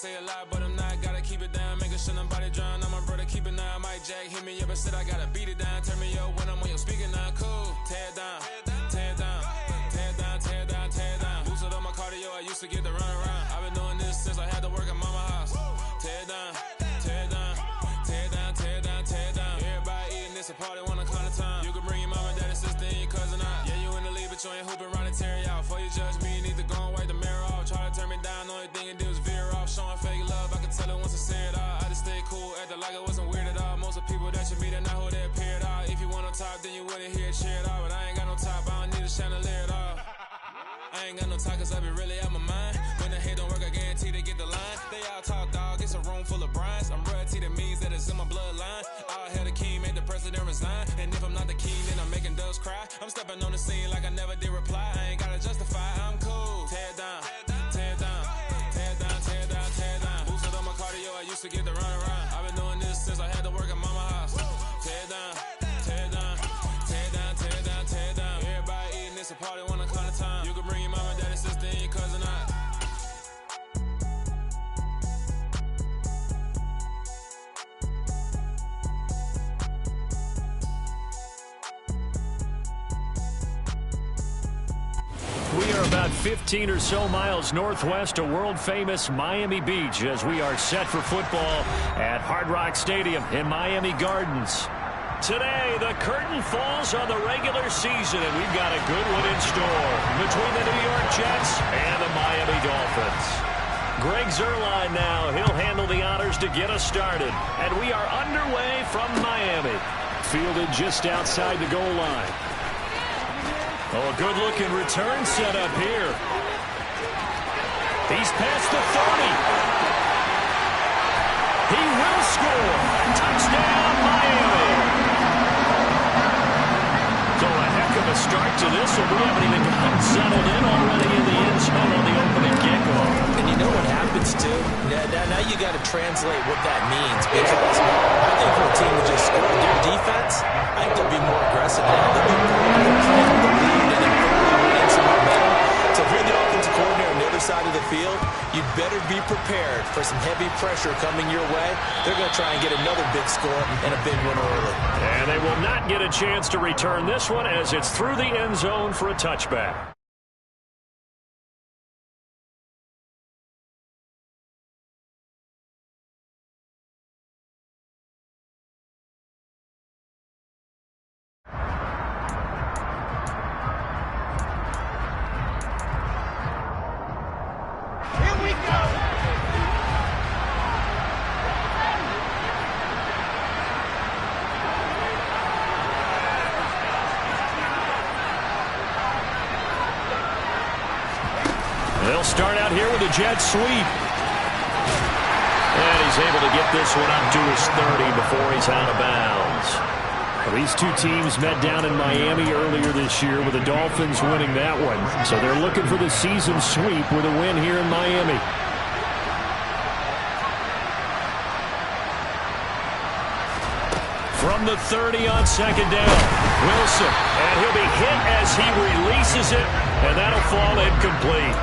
say a lot, but I'm not. Gotta keep it down, making sure nobody drown. I'm a brother, keep it down. Mike Jack hit me up and said I gotta beat it down. Turn me up when I'm on your speaker now. Cool, tear it down, tear it down, tear it down, tear it down, tear it down. Boosted on my cardio, I used to get the run around. I've been doing this since I had to work at mama house. Tear it down, tear it down, tear it down, tear it down, tear it down. Everybody eating this a party, wanna climb the time. You can bring your mama, daddy, sister, and your cousin out. Yeah, you in the league, but you ain't hooping around and tear you out. Before you judge me, you need to go and wipe the mirror off. Try to turn me down, only thing it did was veer off. Showing fake love, I can tell it once I say it all. I just stay cool, acting like it wasn't weird at all. Most of the people that you meet are not who they appear at all. If you want on top, then you wouldn't hear it cheer at all. But I ain't got no top, I don't need a chandelier at all. I ain't got no talk, cause I be really out my mind. When the hate don't work, I guarantee they get the line. They all talk, dog, it's a room full of brinds. I'm royalty, that means that it's in my bloodline. All hell the king, made the president resign. And if I'm not the king, then I'm making doves cry. I'm stepping on the scene like I never did reply. I ain't gotta justify, I'm cool. Tear it down, tear it down, tear it down, tear it down, tear it down. Boosted on my cardio, I used to get the run around. I've been doing this since I had to work at mama house. Tear it down, tear it down, tear it down, tear it down, tear it down. Everybody eating this a party, wanna climb the time. You can bring your mama, daddy, sister, and your cousin out. We are about 15 or so miles northwest of world-famous Miami Beach as we are set for football at Hard Rock Stadium in Miami Gardens. Today, the curtain falls on the regular season, and we've got a good one in store between the New York Jets and the Miami Dolphins. Greg Zuerlein now. He'll handle the honors to get us started. And we are underway from Miami. Fielded just outside the goal line. Oh, a good-looking return set up here. He's past the 30. He will score. Touchdown, Miami. So a heck of a start to this one. We haven't even gotten settled in already in the end zone on the opening kickoff. And you know what happens, too? Now you got to translate what that means, because I think when a team would just score their defense, I think they'll be more aggressive now. They'll be playing the lead and then winning some momentum. So if you're the offensive coordinator on the other side of the field, you'd better be prepared for some heavy pressure coming your way. They're going to try and get another big score and a big win early. And they will not get a chance to return this one as it's through the end zone for a touchback. They'll start out here with a jet sweep. And he's able to get this one up to his 30 before he's out of bounds. Well, these two teams met down in Miami earlier this year with the Dolphins winning that one. So they're looking for the season sweep with a win here in Miami. From the 30 on second down, Wilson. And he'll be hit as he releases it, and that'll fall incomplete.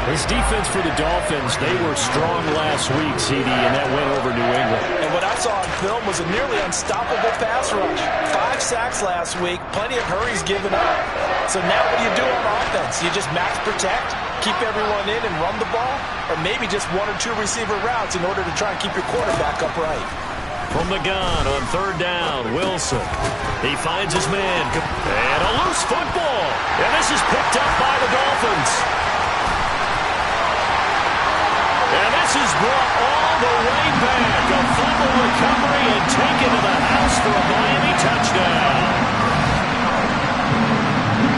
This defense for the Dolphins, they were strong last week, CD, and that went over New England. And what I saw on film was a nearly unstoppable pass rush. 5 sacks last week, plenty of hurries given up. So now what do you do on offense? You just max protect, keep everyone in and run the ball, or maybe just 1 or 2 receiver routes in order to try and keep your quarterback upright. From the gun on third down, Wilson. He finds his man. And a loose football. And this is picked up by the Dolphins. And this is brought all the way back. A fumble recovery and taken to the house for a Miami touchdown.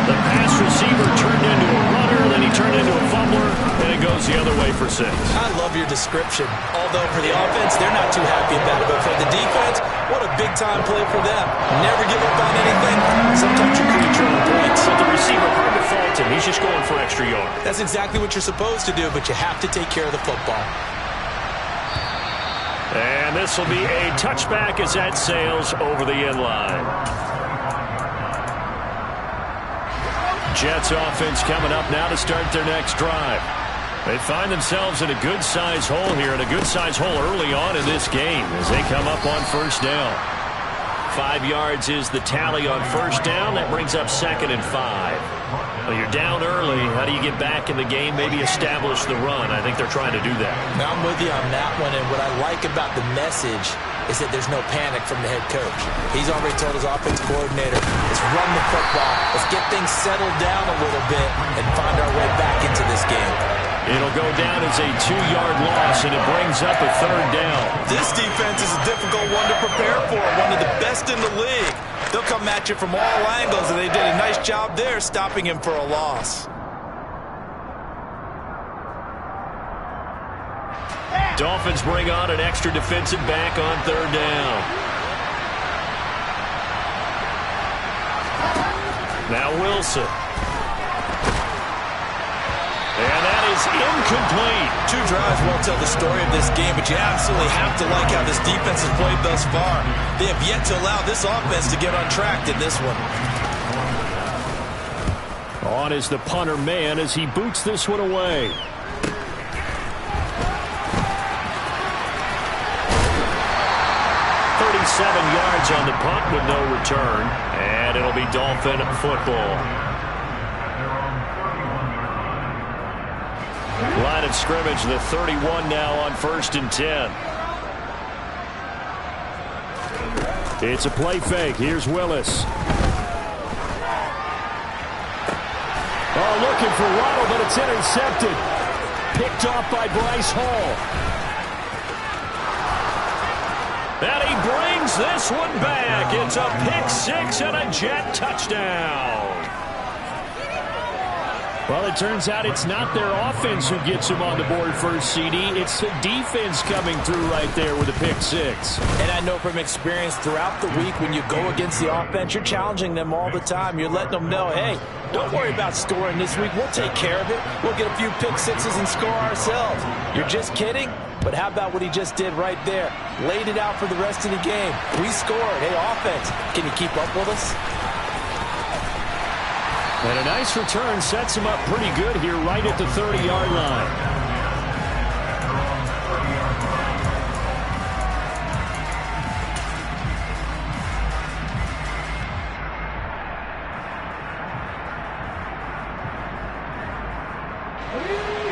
The pass receiver turned into a runner, then he turned into a fumbler, and it goes the other way for 6. I love your description. Although for the offense, they're not too happy about it. But for the defense, what a big-time play for them. Never give up on anything. Sometimes you create your own points. But the receiver, hard to fault him. He's just going for extra yards. That's exactly what you're supposed to do, but you have to take care of the football. And this will be a touchback as that sails over the end line. Jets offense coming up now to start their next drive. They find themselves in a good-sized hole here, and a good-sized hole early on in this game as they come up on first down. 5 yards is the tally on first down. That brings up 2nd and 5. Well, you're down early. How do you get back in the game, maybe establish the run? I think they're trying to do that. Now, I'm with you on that one, and what I like about the message is that there's no panic from the head coach. He's already told his offense coordinator, let's run the football, let's get things settled down a little bit and find our way back into this game. It'll go down as a 2-yard loss, and it brings up a 3rd down. This defense is a difficult one to prepare for, one of the best in the league. They'll come at you from all angles, and they did a nice job there stopping him for a loss. Dolphins bring on an extra defensive back on 3rd down. Now Wilson. And that is incomplete. 2 drives won't tell the story of this game, but you absolutely have to like how this defense has played thus far. They have yet to allow this offense to get on track in this one. On is the punter man as he boots this one away. Yards on the punt with no return, and it'll be Dolphin football. Line of scrimmage, the 31 now on 1st and 10. It's a play fake. Here's Willis. Oh, looking for Waddle, but it's intercepted. Picked off by Bryce Hall. And he brings this one back. It's a pick-6 and a Jet touchdown. Well, it turns out it's not their offense who gets them on the board first, CD. It's the defense coming through right there with a pick-6. And I know from experience throughout the week when you go against the offense, you're challenging them all the time. You're letting them know, hey, don't worry about scoring this week. We'll take care of it. We'll get a few pick-6s and score ourselves. You're just kidding? But how about what he just did right there? Laid it out for the rest of the game. We scored. Hey, offense, can you keep up with us? And a nice return sets him up pretty good here right at the 30-yard line.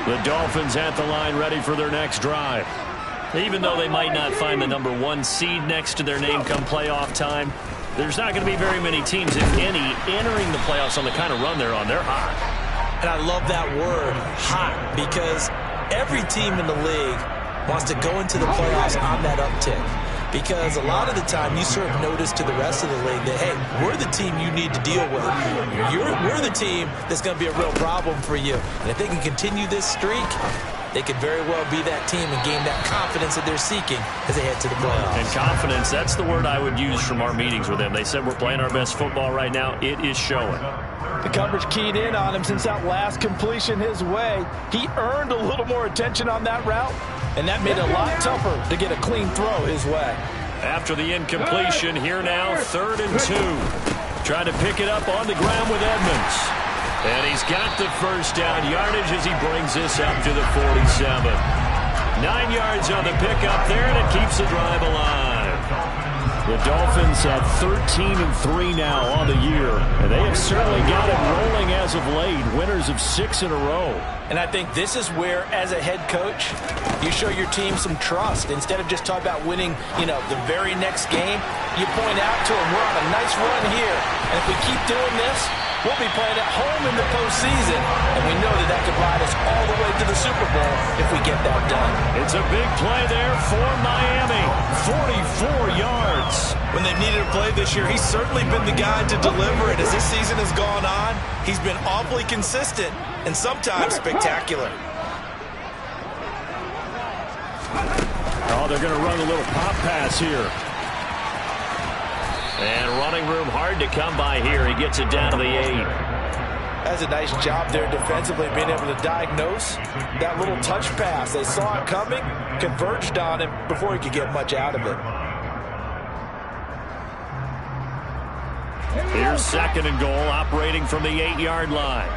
The Dolphins at the line ready for their next drive. Even though they might not find the number 1 seed next to their name come playoff time, there's not going to be very many teams, if any, entering the playoffs on the kind of run they're on. They're hot. And I love that word, hot, because every team in the league wants to go into the playoffs on that uptick. Because a lot of the time you serve notice to the rest of the league that, hey, we're the team you need to deal with. We're the team that's going to be a real problem for you. And if they can continue this streak, they could very well be that team and gain that confidence that they're seeking as they head to the playoffs. And confidence, that's the word I would use from our meetings with them. They said we're playing our best football right now. It is showing. The coverage keyed in on him since that last completion his way. He earned a little more attention on that route, and that made it a lot tougher to get a clean throw his way. After the incompletion, here now, 3rd and 2. Trying to pick it up on the ground with Edmonds. And he's got the first down yardage as he brings this up to the 47. 9 yards on the pickup there, and it keeps the drive alive. The Dolphins at 13-3 now on the year, and they have certainly got it rolling as of late, winners of 6 in a row. And I think this is where, as a head coach, you show your team some trust. Instead of just talking about winning, the very next game, you point out to them, we're on a nice run here, and if we keep doing this, we'll be playing at home in the postseason, and we know that could ride us all the way to the Super Bowl if we get that done. It's a big play there for Miami. 44 yards. When they've needed a play this year, he's certainly been the guy to deliver it. As this season has gone on, he's been awfully consistent and sometimes spectacular. Oh, they're going to run a little pop pass here. And running room hard to come by here. He gets it down to the 8. That's a nice job there defensively, being able to diagnose that little touch pass. They saw it coming, converged on him before he could get much out of it. Here's 2nd and goal, operating from the 8-yard line.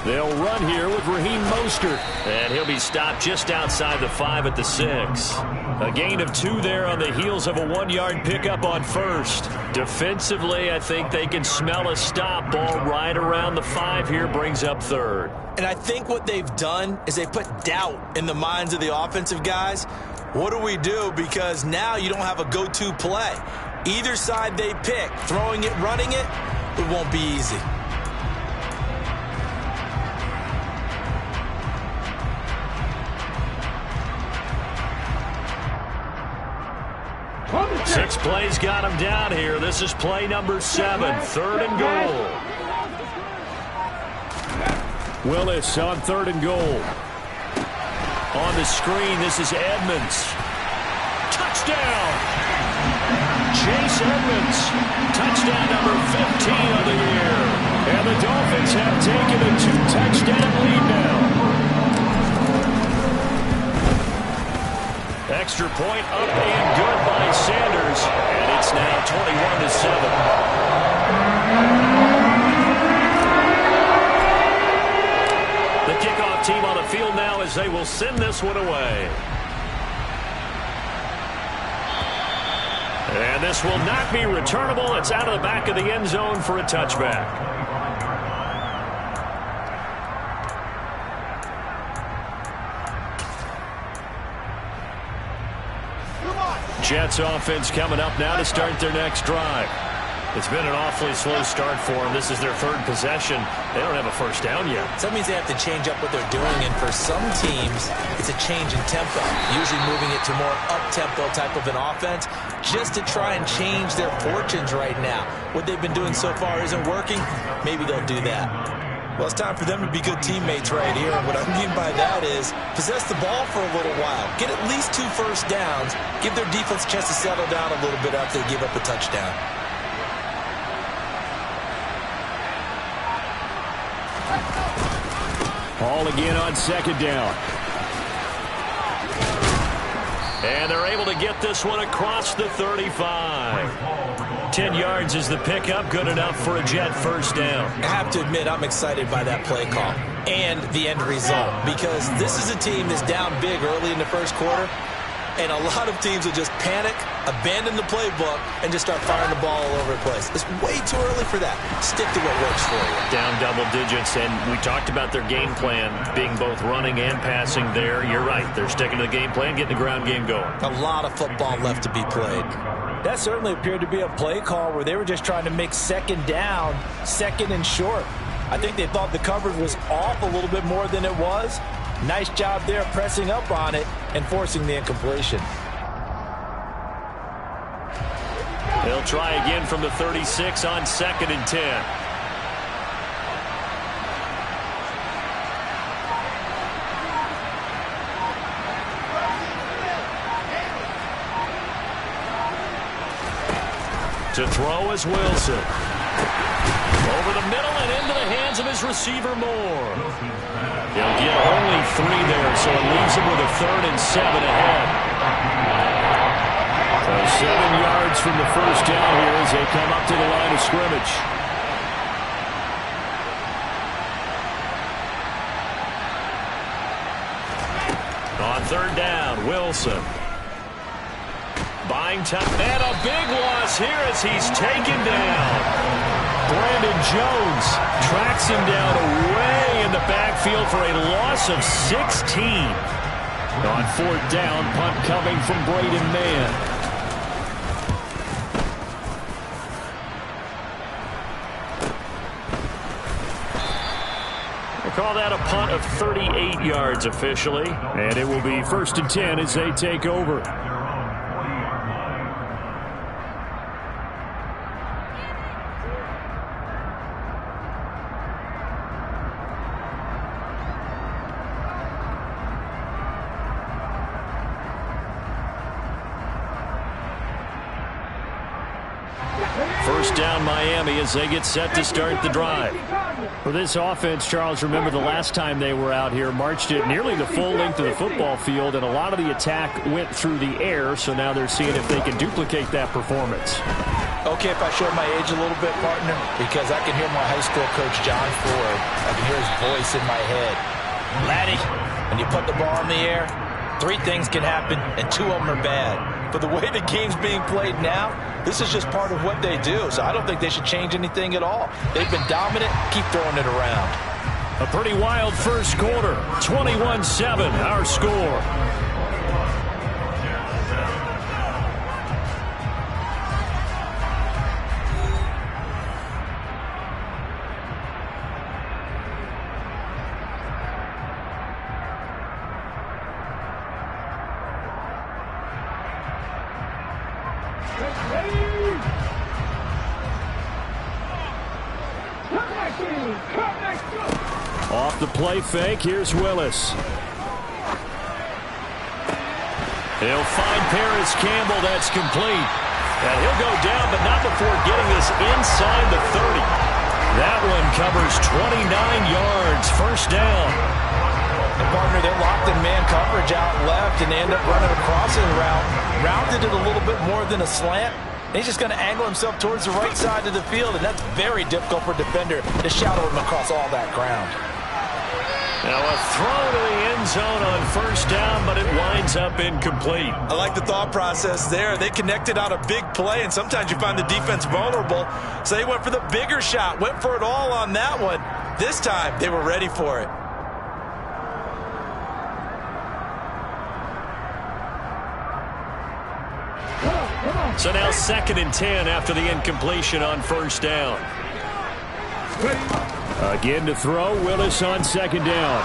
They'll run here with Raheem Mostert. And he'll be stopped just outside the 5 at the 6. A gain of 2 there on the heels of a 1-yard pickup on first. Defensively, I think they can smell a stop. Ball right around the 5 here, brings up 3rd. And I think what they've done is they put doubt in the minds of the offensive guys. What do we do? Because now you don't have a go-to play. Either side they pick, throwing it, running it, it won't be easy. 6 plays got him down here. This is play number 7, 3rd and goal. Willis on 3rd and goal. On the screen, this is Edmonds. Touchdown! Chase Edmonds. Touchdown number 15 of the year. And the Dolphins have taken a 2-touchdown lead now. Extra point up and good by Sanders. And it's now 21-7. The kickoff team on the field now as they will send this one away. And this will not be returnable. It's out of the back of the end zone for a touchback. Jets offense coming up now to start their next drive. It's been an awfully slow start for them. This is their 3rd possession. They don't have a first down yet. So that means they have to change up what they're doing, and for some teams, it's a change in tempo, usually moving it to more up-tempo type of an offense just to try and change their fortunes right now. What they've been doing so far isn't working. Maybe they'll do that. Well, it's time for them to be good teammates right here. And what I mean by that is possess the ball for a little while. Get at least 2 first downs. Give their defense a chance to settle down a little bit after they give up a touchdown. Ball again on 2nd down. And they're able to get this one across the 35. 10 yards is the pickup, good enough for a Jet first down. I have to admit, I'm excited by that play call and the end result, because this is a team that's down big early in the first quarter, and a lot of teams will just panic, abandon the playbook, and just start firing the ball all over the place. It's way too early for that. Stick to what works for you. Down double digits, and we talked about their game plan being both running and passing there. You're right. They're sticking to the game plan, getting the ground game going. A lot of football left to be played. That certainly appeared to be a play call where they were just trying to make 2nd down, 2nd and short. I think they thought the coverage was off a little bit more than it was. Nice job there pressing up on it and forcing the incompletion. They'll try again from the 36 on 2nd and 10. To throw is Wilson. Over the middle and into the hands of his receiver Moore. He'll get only 3 there, so it leaves him with a 3rd and 7 ahead. So 7 yards from the first down here as they come up to the line of scrimmage. On 3rd down, Wilson. Buying time, and a big loss here as he's taken down. Brandon Jones tracks him down away in the backfield for a loss of 16. On 4th down, punt coming from Braden Mann. They call that a punt of 38 yards officially, and it will be 1st and 10 as they take over. First down Miami as they get set to start the drive. For this offense, Charles, remember the last time they were out here, marched it nearly the full length of the football field, and a lot of the attack went through the air, so now they're seeing if they can duplicate that performance. Okay, if I show my age a little bit, partner, because I can hear my high school coach, John Ford. I can hear his voice in my head. Laddie, when you put the ball in the air, 3 things can happen, and 2 of them are bad. But the way the game's being played now, this is just part of what they do. So I don't think they should change anything at all. They've been dominant. Keep throwing it around. A pretty wild first quarter. 21-7, our score. Off the play fake, here's Willis. He'll find Paris Campbell, that's complete. And he'll go down, but not before getting this inside the 30. That one covers 29 yards, first down. And partner, they're locked in man coverage out left, and they end up running a crossing route. Rounded it a little bit more than a slant. And he's just going to angle himself towards the right side of the field, and that's very difficult for a defender to shadow him across all that ground. Now a throw to the end zone on first down, but it winds up incomplete. I like the thought process there. They connected on a big play, and sometimes you find the defense vulnerable. So they went for the bigger shot, went for it all on that one. This time, they were ready for it. So now 2nd and 10 after the incompletion on first down. Again to throw, Willis on 2nd down.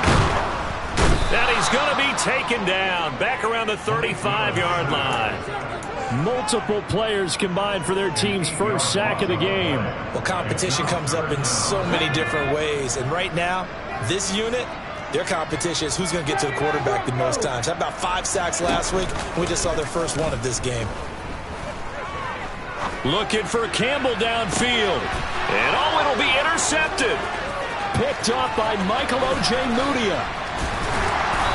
And he's going to be taken down, back around the 35-yard line. Multiple players combined for their team's first sack of the game. Well, competition comes up in so many different ways. And right now, this unit, their competition is who's going to get to the quarterback the most times. How about 5 sacks last week? We just saw their first one of this game. Looking for Campbell downfield. And oh, it'll be intercepted. Picked off by Michael O.J. Mudia.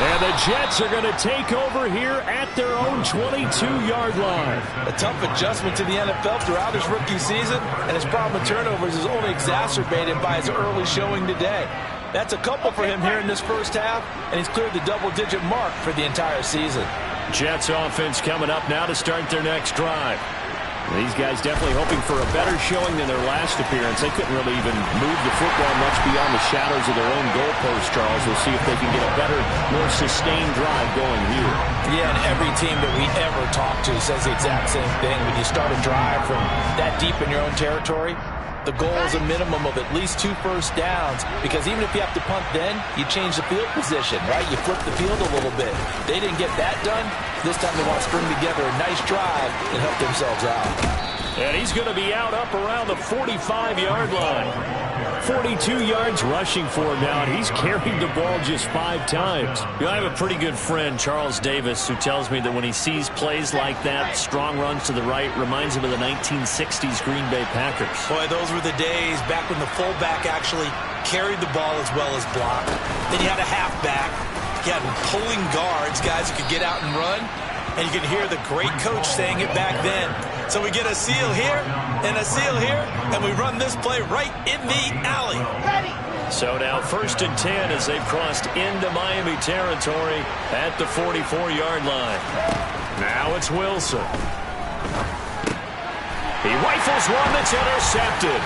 And the Jets are going to take over here at their own 22-yard line. A tough adjustment to the NFL throughout his rookie season, and his problem with turnovers is only exacerbated by his early showing today. That's a couple for him here in this first half, and he's cleared the double-digit mark for the entire season. Jets offense coming up now to start their next drive. These guys definitely hoping for a better showing than their last appearance. They couldn't really even move the football much beyond the shadows of their own goalpost, Charles. We'll see if they can get a better, more sustained drive going here. Yeah, and every team that we ever talk to says the exact same thing. When you start a drive from that deep in your own territory, the goal is a minimum of at least 2 first downs, because even if you have to punt then, you change the field position, right? You flip the field a little bit. They didn't get that done. This time they want to string together a nice drive and help themselves out. And he's going to be out up around the 45-yard line. 42 yards rushing for him now, and he's carried the ball just 5 times. You know, I have a pretty good friend, Charles Davis, who tells me that when he sees plays like that, strong runs to the right, reminds him of the 1960s Green Bay Packers. Boy, those were the days back when the fullback actually carried the ball as well as blocked. Then you had a halfback. You had pulling guards, guys who could get out and run. And you could hear the great coach saying it back then. So we get a seal here and a seal here, and we run this play right in the alley. So now 1st and 10 as they've crossed into Miami territory at the 44-yard line. Now it's Wilson. He rifles one that's intercepted.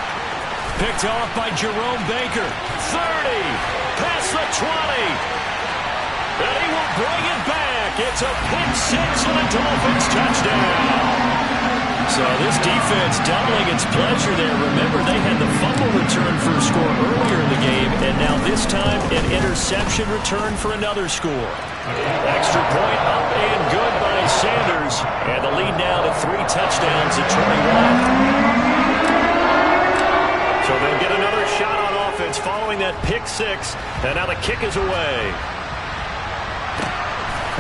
Picked off by Jerome Baker. 30, past the 20. And he will bring it back. It's a pick 6 and a Dolphins touchdown. So this defense doubling its pleasure there. Remember, they had the fumble return for a score earlier in the game, and now this time an interception return for another score. Extra point up and good by Sanders. And the lead now to 3 touchdowns at 21. So they'll get another shot on offense following that pick 6. And now the kick is away.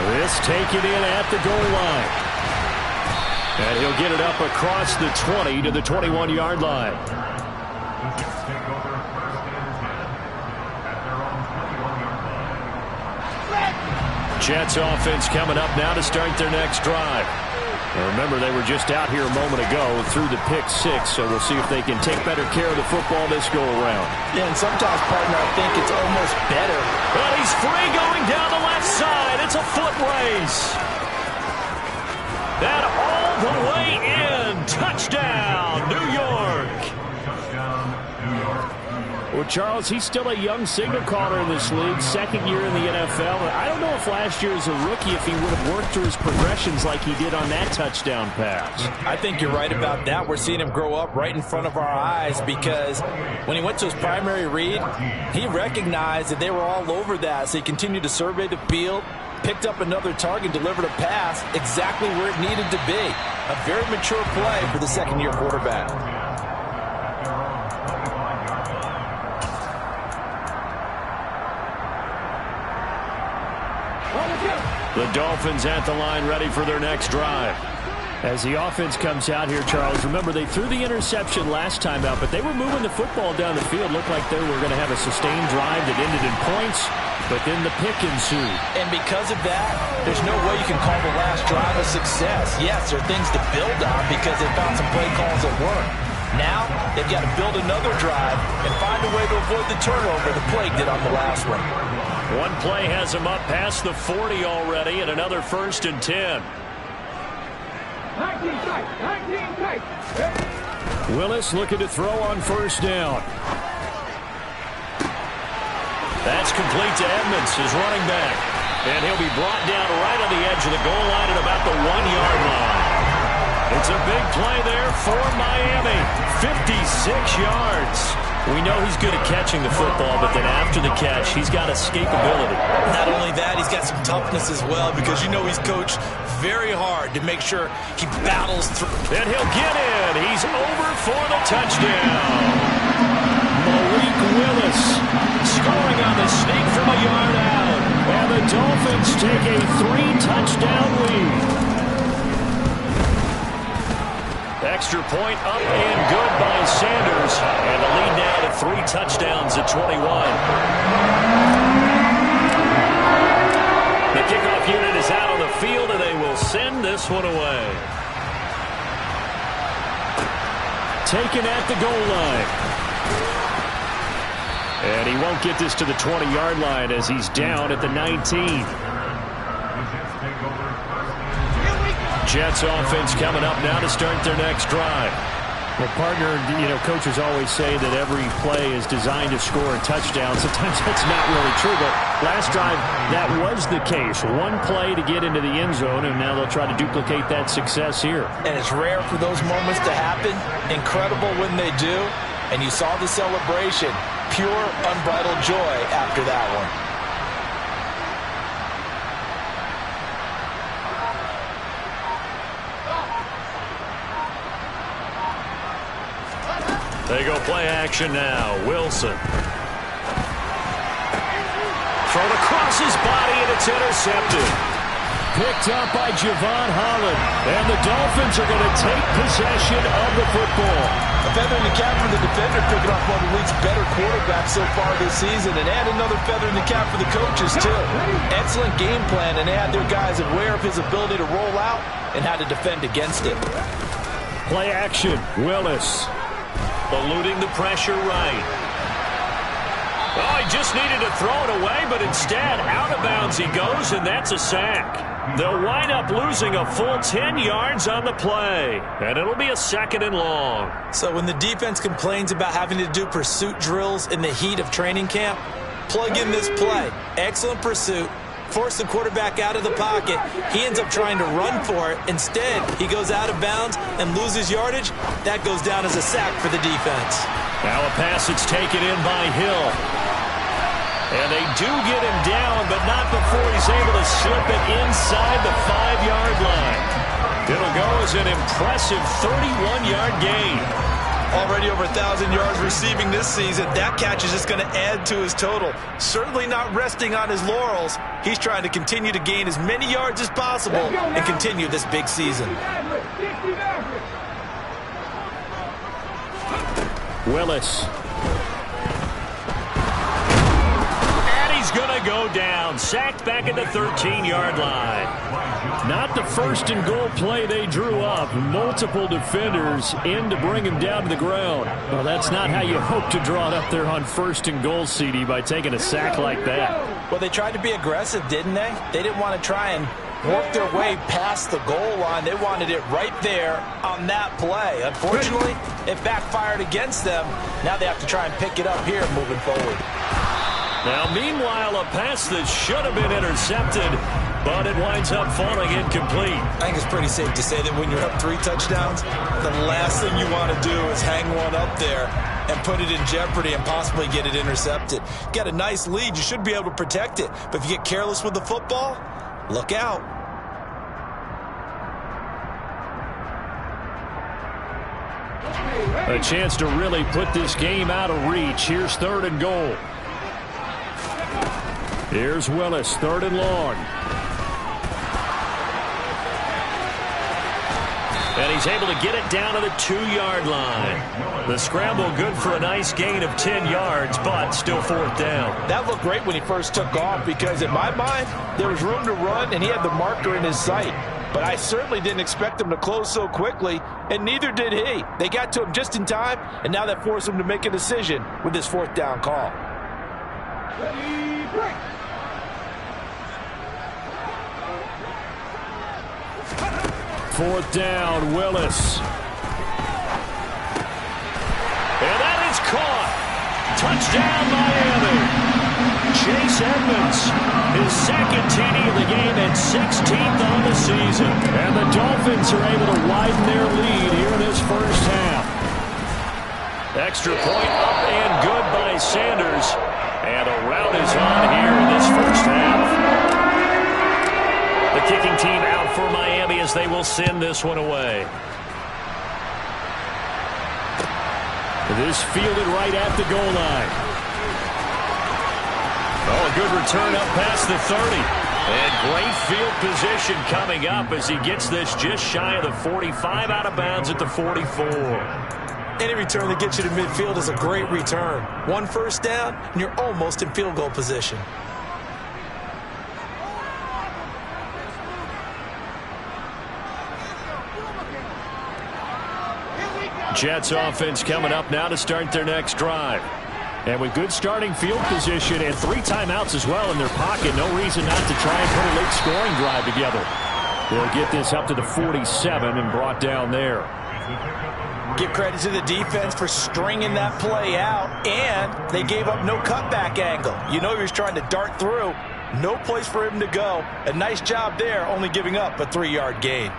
This taken in at the goal line. And he'll get it up across the 20 to the 21-yard line. Jets offense coming up now to start their next drive. And remember, they were just out here a moment ago through the pick six, so we'll see if they can take better care of the football this go-around. Yeah, and sometimes, partner, I think it's almost better. But he's free going down the left side. It's a foot race. That all the way in. Touchdown, New York. Well, Charles, he's still a young signal caller in this league, second year in the NFL. I don't know if last year as a rookie, if he would have worked through his progressions like he did on that touchdown pass. I think you're right about that. We're seeing him grow up right in front of our eyes because when he went to his primary read, he recognized that they were all over that. So he continued to survey the field, picked up another target, delivered a pass exactly where it needed to be. A very mature play for the second-year quarterback. The Dolphins at the line, ready for their next drive. As the offense comes out here, Charles, remember they threw the interception last time out, but they were moving the football down the field. Looked like they were going to have a sustained drive that ended in points, but then the pick ensued. And because of that, there's no way you can call the last drive a success. Yes, there are things to build on because they found some play calls that work. Now, they've got to build another drive and find a way to avoid the turnover the play did on the last one. One play has him up past the 40 already, and another 1st and 10. Willis looking to throw on 1st down. That's complete to Edmonds, his running back. And he'll be brought down right on the edge of the goal line at about the 1-yard line. It's a big play there for Miami. 56 yards. We know he's good at catching the football, but then after the catch, he's got escapability. Not only that, he's got some toughness as well because you know he's coached very hard to make sure he battles through. And he'll get in. He's over for the touchdown. Malik Willis scoring on the sneak from a yard out. And the Dolphins take a 3-touchdown lead. Extra point up and good by Sanders. And the lead now to 3 touchdowns at 21. The kickoff unit is out on the field, and they will send this one away. Taken at the goal line. And he won't get this to the 20-yard line as he's down at the 19. Jets offense coming up now to start their next drive. Well, partner, you know, coaches always say that every play is designed to score a touchdown. Sometimes that's not really true, but last drive, that was the case. One play to get into the end zone, and now they'll try to duplicate that success here. And it's rare for those moments to happen. Incredible when they do. And you saw the celebration. Pure, unbridled joy after that one. They go play action now. Wilson. Thrown across his body, and it's intercepted. Picked up by Javon Holland. And the Dolphins are going to take possession of the football. A feather in the cap for the defender, picking off one of the league's better quarterbacks so far this season. And add another feather in the cap for the coaches, too. Excellent game plan, and they had their guys aware of his ability to roll out and how to defend against it. Play action. Willis. Eluding the pressure right. Oh, he just needed to throw it away, but instead, out of bounds he goes, and that's a sack. They'll wind up losing a full 10 yards on the play, and it'll be a 2nd and long. So when the defense complains about having to do pursuit drills in the heat of training camp, plug in this play. Excellent pursuit. Force the quarterback out of the pocket. He ends up trying to run for it. Instead, he goes out of bounds and loses yardage. That goes down as a sack for the defense. Now a pass that's taken in by Hill. And they do get him down, but not before he's able to slip it inside the 5-yard line. It'll go as an impressive 31-yard gain. Already over 1,000 yards receiving this season. That catch is just going to add to his total. Certainly not resting on his laurels. He's trying to continue to gain as many yards as possible and continue this big season. Willis. And he he's going to go down. Sacked back at the 13-yard line. Not the first and goal play they drew up. Multiple defenders in to bring him down to the ground. Well, that's not how you hope to draw it up there on first and goal, CD, by taking a sack like that. Well, they tried to be aggressive, didn't they? They didn't want to try and work their way past the goal line. They wanted it right there on that play. Unfortunately, it backfired against them. Now they have to try and pick it up here moving forward. Now, meanwhile, a pass that should have been intercepted, but it winds up falling incomplete. I think it's pretty safe to say that when you're up 3 touchdowns, the last thing you want to do is hang one up there and put it in jeopardy and possibly get it intercepted. Get a nice lead, you should be able to protect it. But if you get careless with the football, look out. A chance to really put this game out of reach. Here's 3rd and goal. Here's Willis, 3rd and long. And he's able to get it down to the 2-yard line. The scramble good for a nice gain of 10 yards, but still 4th down. That looked great when he first took off because, in my mind, there was room to run and he had the marker in his sight. But I certainly didn't expect him to close so quickly, and neither did he. They got to him just in time, and now that forced him to make a decision with this 4th down call. Ready, break. 4th down, Willis. And that is caught. Touchdown, Miami. Chase Edmonds, his 2nd TD of the game and 16th on the season. And the Dolphins are able to widen their lead here in this first half. Extra point up and good by Sanders. And a rout is on here in this first half. The kicking team out for Miami as they will send this one away. This fielded right at the goal line. Oh, a good return up past the 30. And great field position coming up as he gets this just shy of the 45, out of bounds at the 44. Any return that gets you to midfield is a great return. 1 first down, and you're almost in field goal position. Jets offense coming up now to start their next drive. And with good starting field position and 3 timeouts as well in their pocket, no reason not to try and put a late scoring drive together. They'll get this up to the 47 and brought down there. Give credit to the defense for stringing that play out, and they gave up no cutback angle. You know he was trying to dart through. No place for him to go. A nice job there, only giving up a 3-yard gain.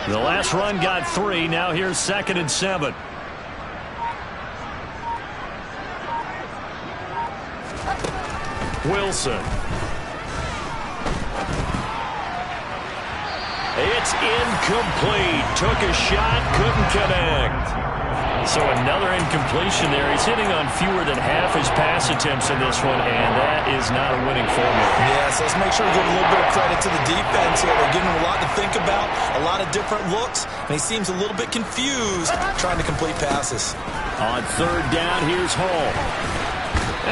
The last run got 3. Now here's 2nd and 7. Wilson. It's incomplete. Took a shot, couldn't connect. So another incompletion there. He's hitting on fewer than half his pass attempts in this one, and that is not a winning formula. Yes, let's make sure we give a little bit of credit to the defense here. They're giving him a lot to think about, a lot of different looks, and he seems a little bit confused trying to complete passes. On 3rd down, here's Hall.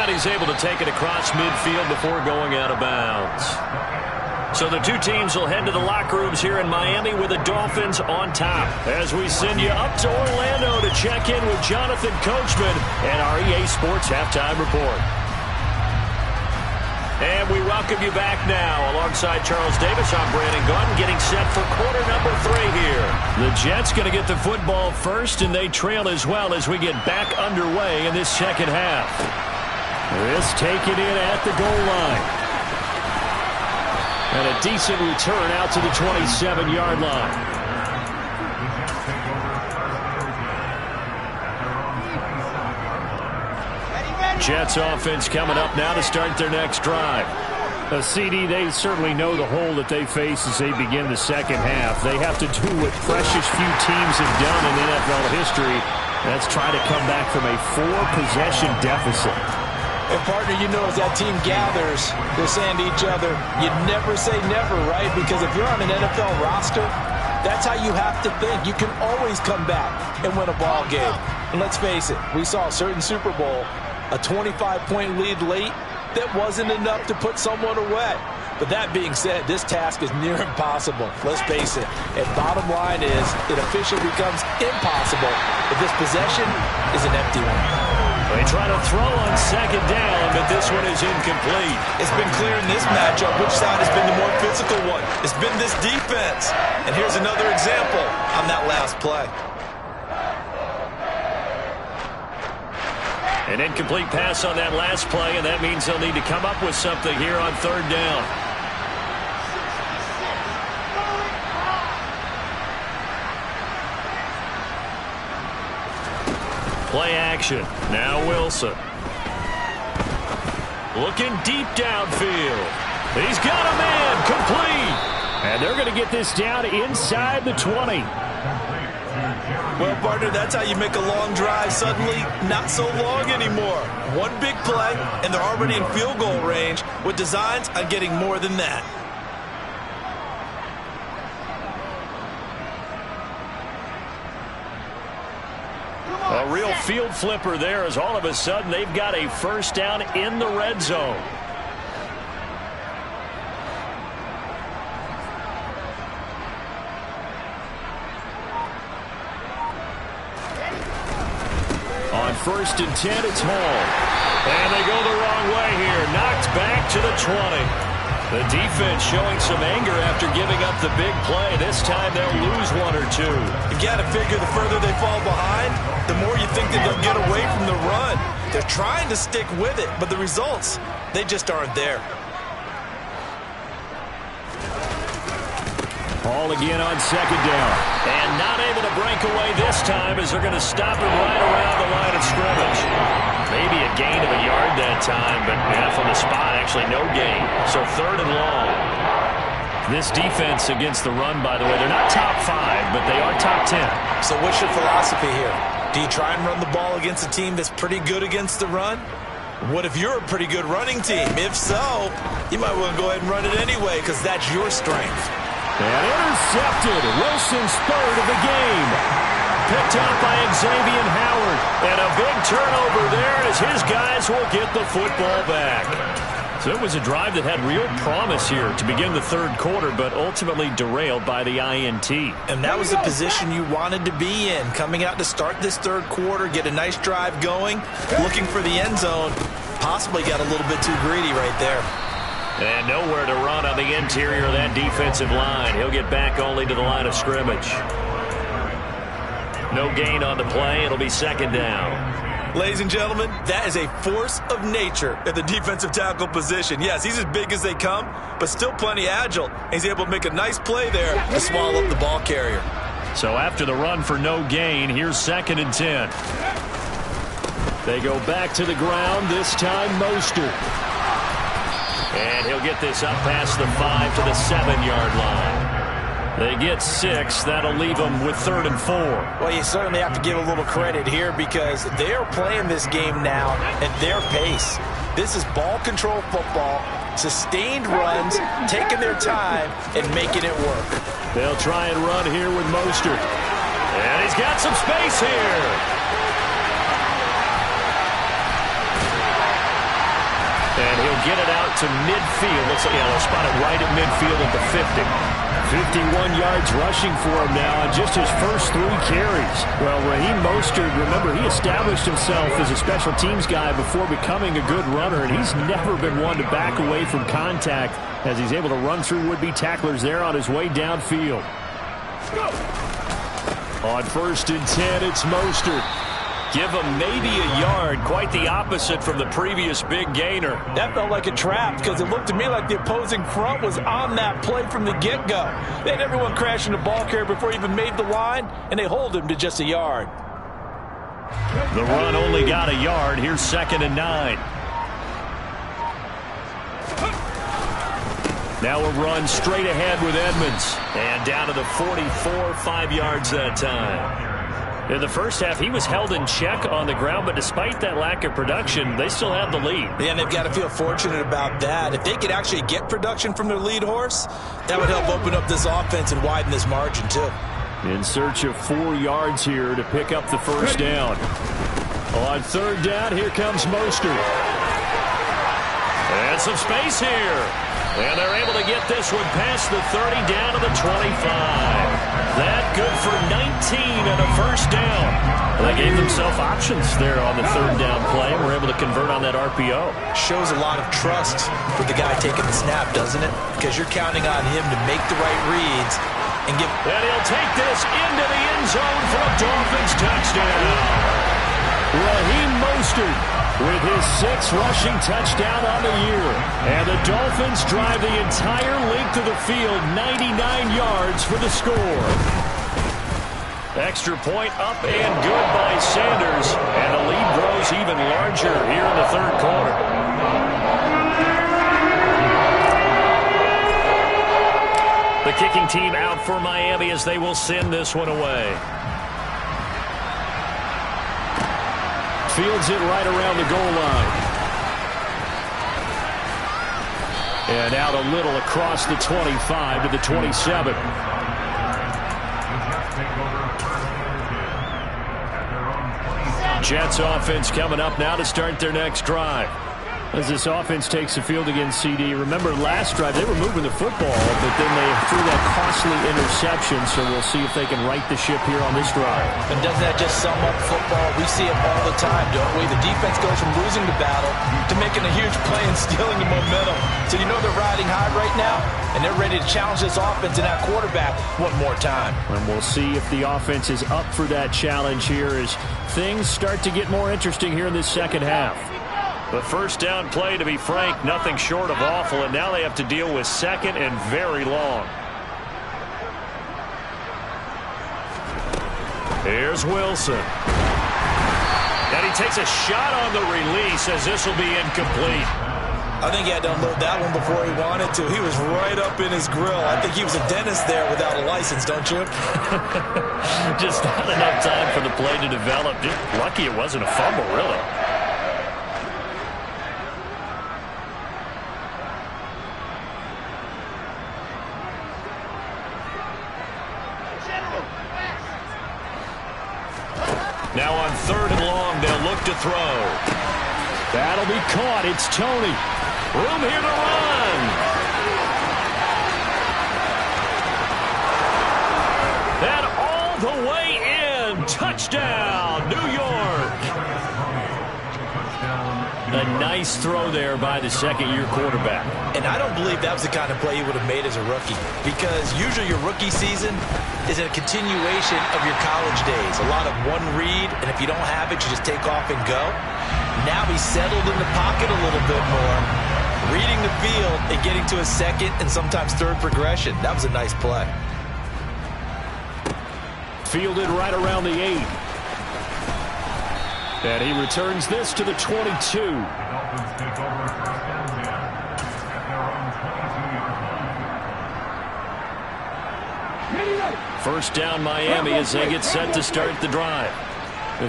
And he's able to take it across midfield before going out of bounds. So the 2 teams will head to the locker rooms here in Miami with the Dolphins on top. As we send you up to Orlando to check in with Jonathan Coachman and our EA Sports Halftime Report. And we welcome you back now. Alongside Charles Davis, I'm Brandon Gaudin, getting set for quarter number 3 here. The Jets going to get the football first, and they trail as well as we get back underway in this second half. This taken in at the goal line. And a decent return out to the 27-yard line. Jets offense coming up now to start their next drive. A CD, they certainly know the hole that they face as they begin the second half. They have to do what precious few teams have done in NFL history. That's try to come back from a 4-possession deficit. And partner, you know, as that team gathers, they're saying to each other, you never say never, right? Because if you're on an NFL roster, that's how you have to think. You can always come back and win a ball game. And let's face it, we saw a certain Super Bowl, a 25-point lead late, that wasn't enough to put someone away. But that being said, this task is near impossible. Let's face it. And bottom line is, it officially becomes impossible if this possession is an empty one. They try to throw on second down, but this one is incomplete. It's been clear in this matchup which side has been the more physical one. It's been this defense. And here's another example on that last play. An incomplete pass on that last play, and that means they'll need to come up with something here on third down. Play action. Now Wilson. Looking deep downfield. He's got a man. Complete. And they're going to get this down inside the 20. Well, partner, that's how you make a long drive suddenly not so long anymore. One big play, and they're already in field goal range with designs on getting more than that. A real field flipper there as all of a sudden they've got a first down in the red zone. On 1st and 10, it's Hall. And they go the wrong way here. Knocked back to the 20. The defense showing some anger after giving up the big play. This time they'll lose one or two. You got to figure the further they fall behind, the more you think that they'll get away from the run. They're trying to stick with it, but the results, they just aren't there. Hall again on second down. And not able to break away this time as they're going to stop him right around the line of scrimmage. Maybe a gain of a yard that time, but from the spot, actually no gain. So 3rd and long. This defense against the run, by the way, they're not top 5, but they are top 10. So what's your philosophy here? Do you try and run the ball against a team that's pretty good against the run? What if you're a pretty good running team? If so, you might want to go ahead and run it anyway because that's your strength. And intercepted. Wilson's 3rd of the game. Picked up by Xavier Howard. And a big turnover there as his guys will get the football back. So it was a drive that had real promise here to begin the 3rd quarter, but ultimately derailed by the INT. And that was the position you wanted to be in, coming out to start this 3rd quarter, get a nice drive going, looking for the end zone. Possibly got a little bit too greedy right there. And nowhere to run on the interior of that defensive line. He'll get back only to the line of scrimmage. No gain on the play. It'll be 2nd down. Ladies and gentlemen, that is a force of nature at the defensive tackle position. Yes, he's as big as they come, but still plenty agile. He's able to make a nice play there to swallow up the ball carrier. So after the run for no gain, here's 2nd and 10. They go back to the ground, this time Mostert. And he'll get this up past the 5 to the 7-yard line. They get 6. That'll leave them with 3rd and 4. Well, you certainly have to give a little credit here because they're playing this game now at their pace. This is ball control football, sustained runs, taking their time, and making it work. They'll try and run here with Mostert. And he's got some space here. And he'll get it out to midfield. Looks like they'll spot it right at midfield at the 50. 51 yards rushing for him now on just his first 3 carries. Well, Raheem Mostert, remember, he established himself as a special teams guy before becoming a good runner, and he's never been one to back away from contact as he's able to run through would-be tacklers there on his way downfield. On 1st and 10, it's Mostert. Give him maybe a yard, quite the opposite from the previous big gainer. That felt like a trap because it looked to me like the opposing front was on that play from the get-go. They had everyone crashing the ball carrier before he even made the line, and they hold him to just a yard. The run only got a yard. Here's 2nd and 9. Now a run straight ahead with Edmonds. And down to the 44, 5 yards that time. In the first half, he was held in check on the ground, but despite that lack of production, they still have the lead. Yeah, and they've got to feel fortunate about that. If they could actually get production from their lead horse, that would help open up this offense and widen this margin, too. In search of 4 yards here to pick up the first down. On third down, here comes Mostert. And some space here. And they're able to get this one past the 30 down to the 25. That good for 19 and a first down. They gave themselves options there on the third down play and were able to convert on that RPO. Shows a lot of trust with the guy taking the snap, doesn't it? Because you're counting on him to make the right reads and give. And he'll take this into the end zone for a Dolphins touchdown. Raheem Mostert with his 6th rushing touchdown on the year. And the Dolphins drive the entire length of the field, 99 yards for the score. Extra point up and good by Sanders. And the lead grows even larger here in the third quarter. The kicking team out for Miami as they will send this one away. Fields it right around the goal line. And out a little across the 25 to the 27. Jets offense coming up now to start their next drive. As this offense takes the field against CD. Remember, last drive, they were moving the football, but then they threw that costly interception, so we'll see if they can right the ship here on this drive. And doesn't that just sum up football? We see it all the time, don't we? The defense goes from losing the battle to making a huge play and stealing the momentum. So you know they're riding high right now, and they're ready to challenge this offense and that quarterback one more time. And we'll see if the offense is up for that challenge here as things start to get more interesting here in this second half. The first down play, to be frank, nothing short of awful, and now they have to deal with second and very long. Here's Wilson. And he takes a shot on the release as this will be incomplete. I think he had to unload that one before he wanted to. He was right up in his grill. I think he was a dentist there without a license, don't you? Just not enough time for the play to develop. Just lucky it wasn't a fumble, really. Now on third and long, they'll look to throw. That'll be caught. It's Tony. Room here to run. And all the way in. Touchdown, New York. A nice throw there by the second-year quarterback. And I don't believe that was the kind of play he would have made as a rookie, because usually your rookie season is a continuation of your college days. A lot of one read, and if you don't have it, you just take off and go. Now he's settled in the pocket a little bit more, reading the field and getting to a second and sometimes third progression. That was a nice play. Fielded right around the 8. And he returns this to the 22. First down Miami as they get set to start the drive.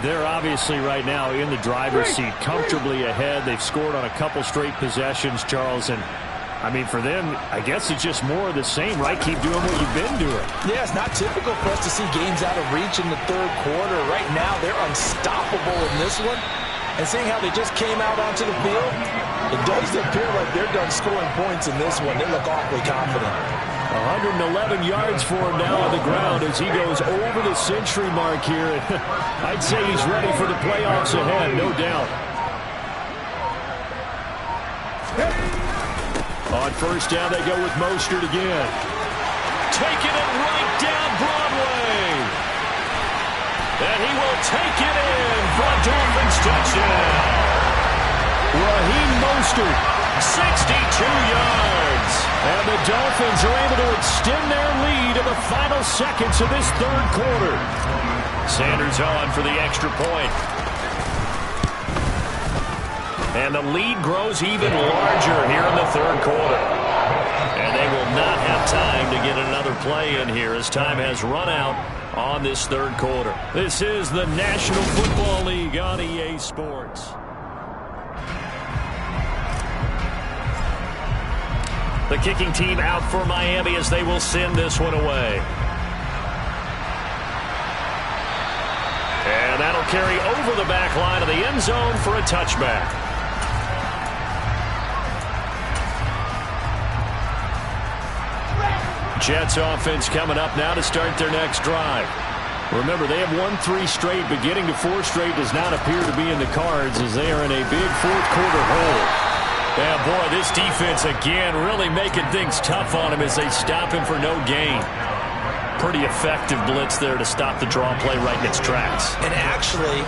They're obviously right now in the driver's seat, comfortably ahead. They've scored on a couple straight possessions, Charles, and I mean, for them, I guess it's just more of the same, right? Keep doing what you've been doing. Yeah, it's not typical for us to see games out of reach in the third quarter. Right now, they're unstoppable in this one. And seeing how they just came out onto the field, it does appear like they're done scoring points in this one. They look awfully confident. 111 yards for him now on the ground as he goes over the century mark here. I'd say he's ready for the playoffs ahead, no doubt. On first down, they go with Mostert again. Taking it right down Broadway. And he will take it in for a Dolphins touchdown. Raheem Mostert, 62 yards. And the Dolphins are able to extend their lead in the final seconds of this third quarter. Sanders on for the extra point. And the lead grows even larger here in the third quarter. And they will not have time to get another play in here as time has run out on this third quarter. This is the National Football League on EA Sports. The kicking team out for Miami as they will send this one away. And that'll carry over the back line of the end zone for a touchback. Jets offense coming up now to start their next drive. Remember, they have won 3 straight, but getting to 4 straight does not appear to be in the cards as they are in a big fourth quarter hole. Yeah, boy, this defense again really making things tough on him as they stop him for no gain. Pretty effective blitz there to stop the draw play right in its tracks. And actually,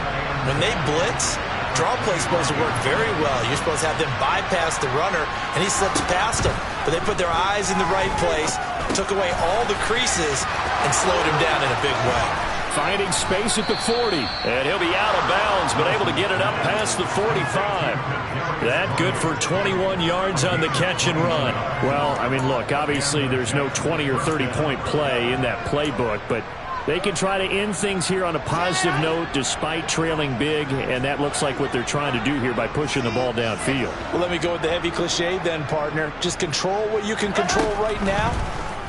when they blitz, draw play is supposed to work very well. You're supposed to have them bypass the runner, and he slips past them. But they put their eyes in the right place, took away all the creases, and slowed him down in a big way. Finding space at the 40, and he'll be out of bounds, but able to get it up past the 45. That good for 21 yards on the catch and run. Well, I mean, look, obviously there's no 20 or 30-point play in that playbook, but they can try to end things here on a positive note despite trailing big, and that looks like what they're trying to do here by pushing the ball downfield. Well, let me go with the heavy cliche then, partner. Just control what you can control right now,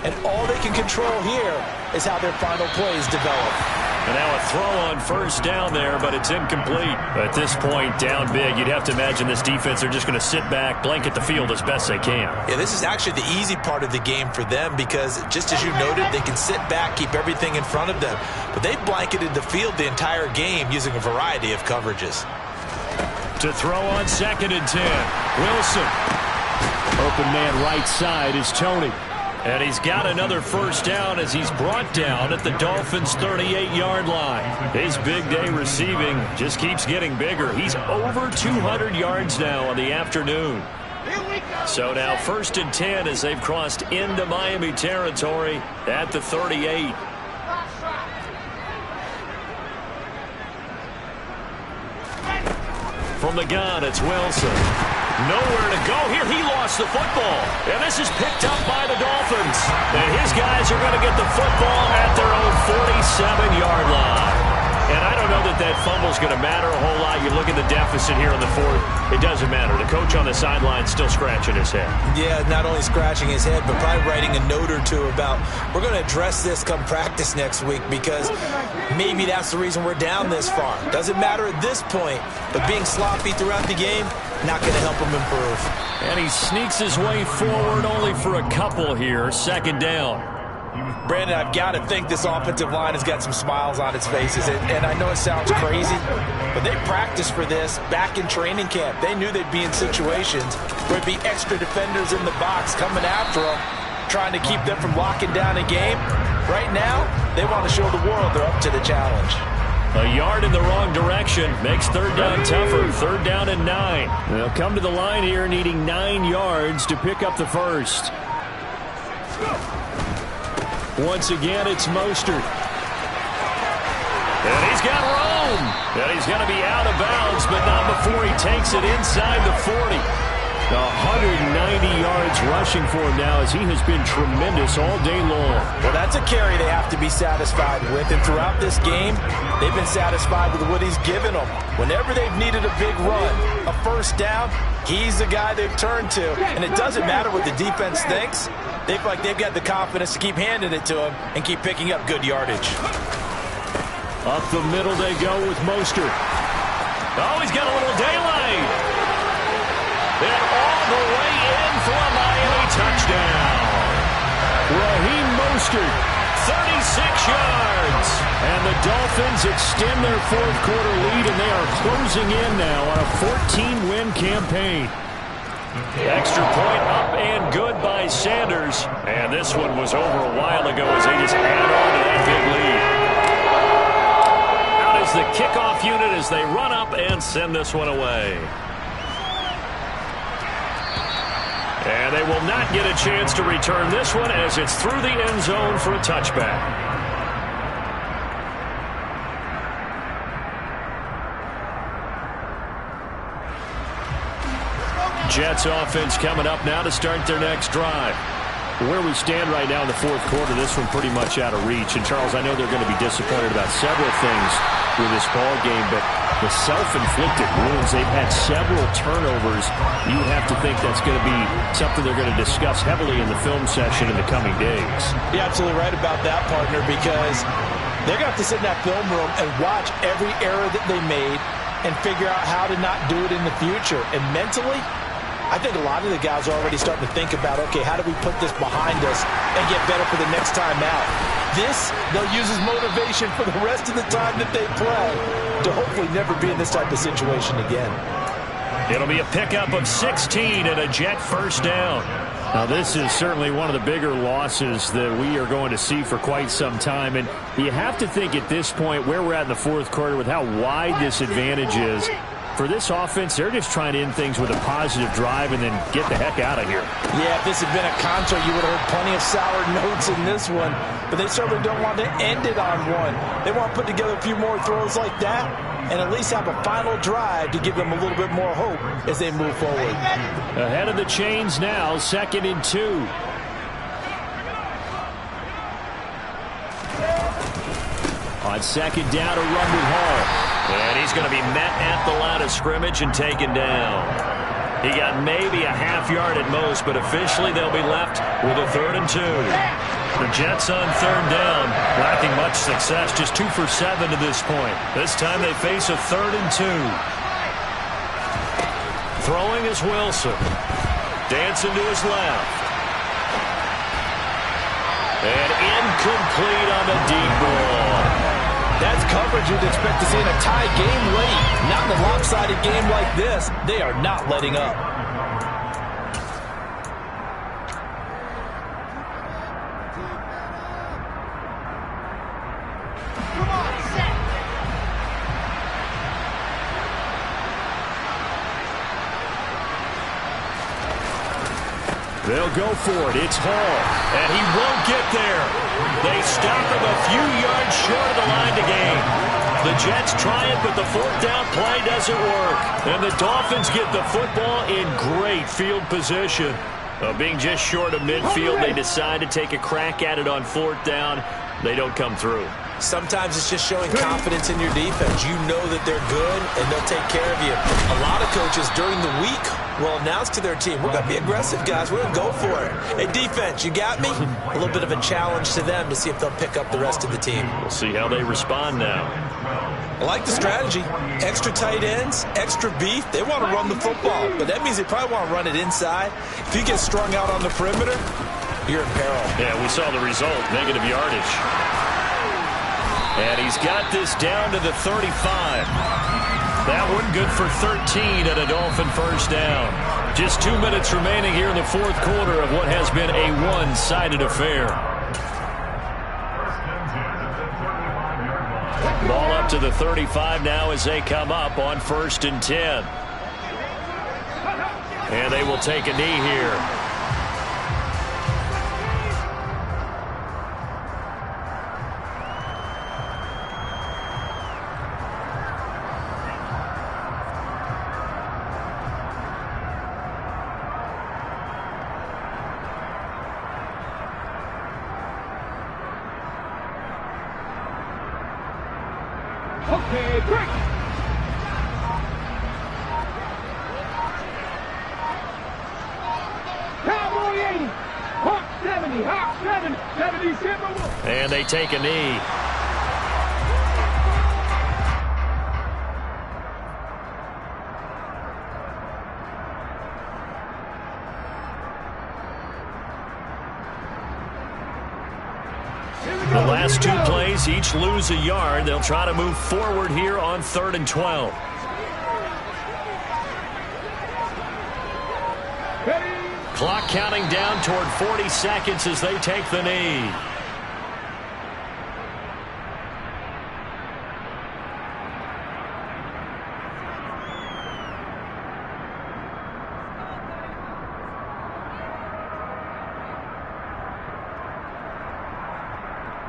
and all they can control here is how their final plays develop. And now a throw on first down there, but it's incomplete. At this point, down big, you'd have to imagine this defense, they're just going to sit back, blanket the field as best they can. Yeah, this is actually the easy part of the game for them because, just as you noted, they can sit back, keep everything in front of them. But they blanketed the field the entire game using a variety of coverages. To throw on 2nd and 10, Wilson. Open man right side is Tony. And he's got another first down as he's brought down at the Dolphins' 38-yard line. His big day receiving just keeps getting bigger. He's over 200 yards now on the afternoon. So now 1st and 10 as they've crossed into Miami territory at the 38. From the gun, it's Wilson. Nowhere to go here. He lost the football. And this is picked up by the Dolphins. And his guys are going to get the football at their own 47-yard line. And I don't know that that fumble's going to matter a whole lot. You look at the deficit here in the 4th. It doesn't matter. The coach on the sideline still scratching his head. Yeah, not only scratching his head, but probably writing a note or two about, we're going to address this come practice next week because maybe that's the reason we're down this far. Doesn't matter at this point, but being sloppy throughout the game, not going to help him improve. And he sneaks his way forward only for a couple here. 2nd down. Brandon, I've got to think this offensive line has got some smiles on its faces. And I know it sounds crazy, but they practiced for this back in training camp. They knew they'd be in situations where there'd be extra defenders in the box coming after them, trying to keep them from locking down a game. Right now, they want to show the world they're up to the challenge. A yard in the wrong direction makes 3rd down tougher. 3rd down and 9. They'll come to the line here needing 9 yards to pick up the first. Once again, it's Mostert. And he's got room. And he's going to be out of bounds, but not before he takes it inside the 40. 190 yards rushing for him now as he has been tremendous all day long. Well, that's a carry they have to be satisfied with. And throughout this game, they've been satisfied with what he's given them. Whenever they've needed a big run, a first down, he's the guy they've turned to. And it doesn't matter what the defense thinks. They feel like they've got the confidence to keep handing it to him and keep picking up good yardage. Up the middle they go with Mostert. Oh, he's got a little daylight. And all the way in for a Miami touchdown. Raheem Mostert, 36 yards. And the Dolphins extend their 4th quarter lead, and they are closing in now on a 14-win campaign. Extra point up and good by Sanders. And this one was over a while ago as they just add on to that big lead. Out is the kickoff unit as they run up and send this one away. And they will not get a chance to return this one as it's through the end zone for a touchback. Jets offense coming up now to start their next drive. Where we stand right now in the fourth quarter, this one pretty much out of reach. And, Charles, I know they're going to be disappointed about several things with this ball game, but the self-inflicted wounds, they've had several turnovers. You would have to think that's going to be something they're going to discuss heavily in the film session in the coming days. You're absolutely right about that, partner, because they're going to have to sit in that film room and watch every error that they made and figure out how to not do it in the future. And mentally, I think a lot of the guys are already starting to think about, okay, how do we put this behind us and get better for the next time out? This, they'll use as motivation for the rest of the time that they play to hopefully never be in this type of situation again. It'll be a pickup of 16 and a Jet first down. Now, this is certainly one of the bigger losses that we are going to see for quite some time. And you have to think at this point where we're at in the fourth quarter with how wide this advantage is. For this offense, they're just trying to end things with a positive drive and then get the heck out of here. Yeah, if this had been a contra, you would have heard plenty of sour notes in this one. But they certainly don't want to end it on one. They want to put together a few more throws like that and at least have a final drive to give them a little bit more hope as they move forward. Ahead of the chains now, 2nd and 2. On 2nd down, a run with Hall. And he's going to be met at the line of scrimmage and taken down. He got maybe a half yard at most, but officially they'll be left with a 3rd and 2. The Jets on 3rd down, lacking much success, just 2 for 7 to this point. This time they face a 3rd and 2. Throwing is Wilson. Dancing to his left. And incomplete on the deep ball. That's coverage you'd expect to see in a tie game late. Not in a lopsided game like this. They are not letting up. They'll go for it. It's Hall. And he won't get there. They stop him a few yards short of the line to gain. The Jets try it, but the 4th down play doesn't work. And the Dolphins get the football in great field position. Being just short of midfield, they decide to take a crack at it on 4th down. They don't come through. Sometimes it's just showing confidence in your defense. You know that they're good, and they'll take care of you. A lot of coaches during the week will announce to their team, we're going to be aggressive, guys. We're going to go for it. Hey, defense, you got me? A little bit of a challenge to them to see if they'll pick up the rest of the team. We'll see how they respond now. I like the strategy. Extra tight ends, extra beef. They want to run the football, but that means they probably want to run it inside. If you get strung out on the perimeter, you're in peril. Yeah, we saw the result, negative yardage. And he's got this down to the 35. That one good for 13 and a Dolphin first down. Just 2 minutes remaining here in the fourth quarter of what has been a one-sided affair. Ball up to the 35 now as they come up on 1st and 10. And they will take a knee here. Okay, break. Cowboy 80, Hawk 70, Hawk 7, 77. And they take a knee. The last 2 plays, each lose a yard. They'll try to move forward here on 3rd and 12. Clock counting down toward 40 seconds as they take the knee.